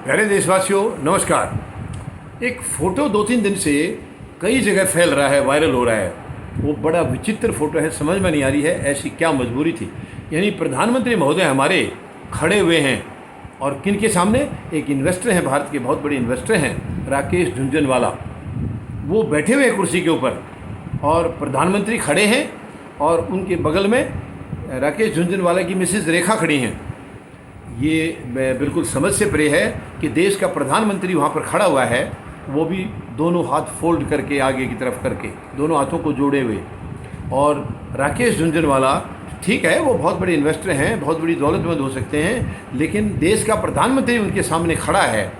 प्यारे देशवासियों नमस्कार। एक फ़ोटो 2-3 दिन से कई जगह फैल रहा है, वायरल हो रहा है। वो बड़ा विचित्र फ़ोटो है, समझ में नहीं आ रही है ऐसी क्या मजबूरी थी। यानी प्रधानमंत्री महोदय हमारे खड़े हुए हैं और किन के सामने? एक इन्वेस्टर हैं, भारत के बहुत बड़े इन्वेस्टर हैं राकेश झुनझुनवाला। वो बैठे हुए हैं कुर्सी के ऊपर और प्रधानमंत्री खड़े हैं और उनके बगल में राकेश झुनझुनवाला की मिसेज रेखा खड़ी हैं। ये बिल्कुल समझ से परे है कि देश का प्रधानमंत्री वहाँ पर खड़ा हुआ है, वो भी दोनों हाथ फोल्ड करके आगे की तरफ करके, दोनों हाथों को जोड़े हुए। और राकेश झुनझुनवाला ठीक है, वो बहुत बड़े इन्वेस्टर हैं, बहुत बड़ी दौलतमंद हो सकते हैं, लेकिन देश का प्रधानमंत्री उनके सामने खड़ा है।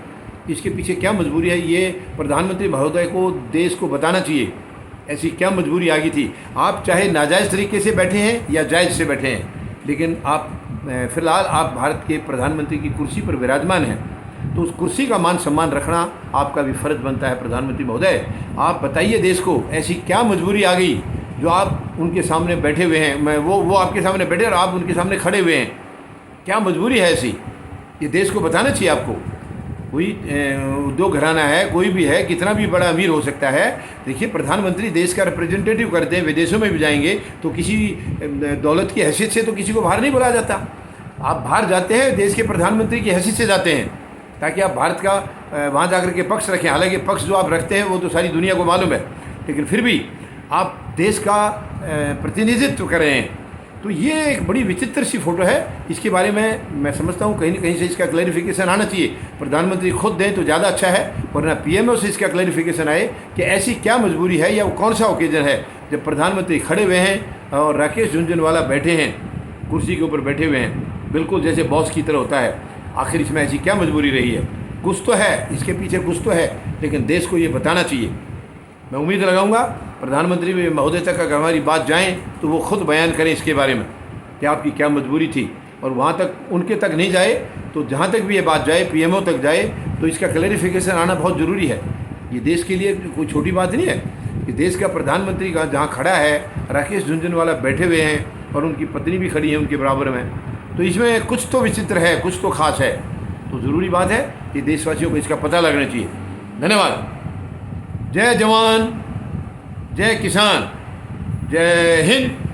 इसके पीछे क्या मजबूरी है, ये प्रधानमंत्री महोदय को देश को बताना चाहिए। ऐसी क्या मजबूरी आ गई थी? आप चाहे नाजायज़ तरीके से बैठे हैं या जायज़ से बैठे हैं, लेकिन आप फ़िलहाल आप भारत के प्रधानमंत्री की कुर्सी पर विराजमान हैं, तो उस कुर्सी का मान सम्मान रखना आपका भी फ़र्ज़ बनता है। प्रधानमंत्री महोदय, आप बताइए देश को ऐसी क्या मजबूरी आ गई जो आप उनके सामने बैठे हुए हैं। वो आपके सामने बैठे और आप उनके सामने खड़े हुए हैं। क्या मजबूरी है ऐसी? ये देश को बताना चाहिए आपको। कोई उद्योग घराना है, कोई भी है, कितना भी बड़ा अमीर हो सकता है। देखिए, प्रधानमंत्री देश का रिप्रेजेंटेटिव करते हैं, विदेशों में भी जाएंगे तो किसी दौलत की हैसियत से तो किसी को बाहर नहीं बुलाया जाता। आप बाहर जाते हैं देश के प्रधानमंत्री की हैसियत से जाते हैं, ताकि आप भारत का वहाँ जाकर के पक्ष रखें। हालांकि पक्ष जो आप रखते हैं वो तो सारी दुनिया को मालूम है, लेकिन फिर भी आप देश का प्रतिनिधित्व कर रहे हैं। तो ये एक बड़ी विचित्र सी फ़ोटो है। इसके बारे में मैं समझता हूँ कहीं न कहीं से इसका क्लैरिफिकेशन आना चाहिए। प्रधानमंत्री खुद दें तो ज़्यादा अच्छा है, वरना पीएमओ से इसका क्लैरिफिकेशन आए कि ऐसी क्या मजबूरी है या वो कौन सा ओकेजन है जब प्रधानमंत्री खड़े हुए हैं और राकेश झुनझुनवाला बैठे हैं, कुर्सी के ऊपर बैठे हुए हैं, बिल्कुल जैसे बॉस की तरह होता है। आखिर इसमें ऐसी क्या मजबूरी रही है? कुछ तो है, इसके पीछे कुछ तो है, लेकिन देश को ये बताना चाहिए। मैं उम्मीद लगाऊंगा प्रधानमंत्री महोदय तक अगर हमारी बात जाए तो वो खुद बयान करें इसके बारे में कि आपकी क्या मजबूरी थी। और वहाँ तक उनके तक नहीं जाए तो जहाँ तक भी ये बात जाए, पीएमओ तक जाए, तो इसका क्लैरिफिकेशन आना बहुत ज़रूरी है। ये देश के लिए कोई छोटी बात नहीं है कि देश का प्रधानमंत्री का जहाँ खड़ा है, राकेश झुनझुनवाला बैठे हुए हैं और उनकी पत्नी भी खड़ी है उनके बराबर में। तो इसमें कुछ तो विचित्र है, कुछ तो खास है। तो ज़रूरी बात है कि देशवासियों को इसका पता लगना चाहिए। धन्यवाद। जय जवान, जय किसान, जय हिंद।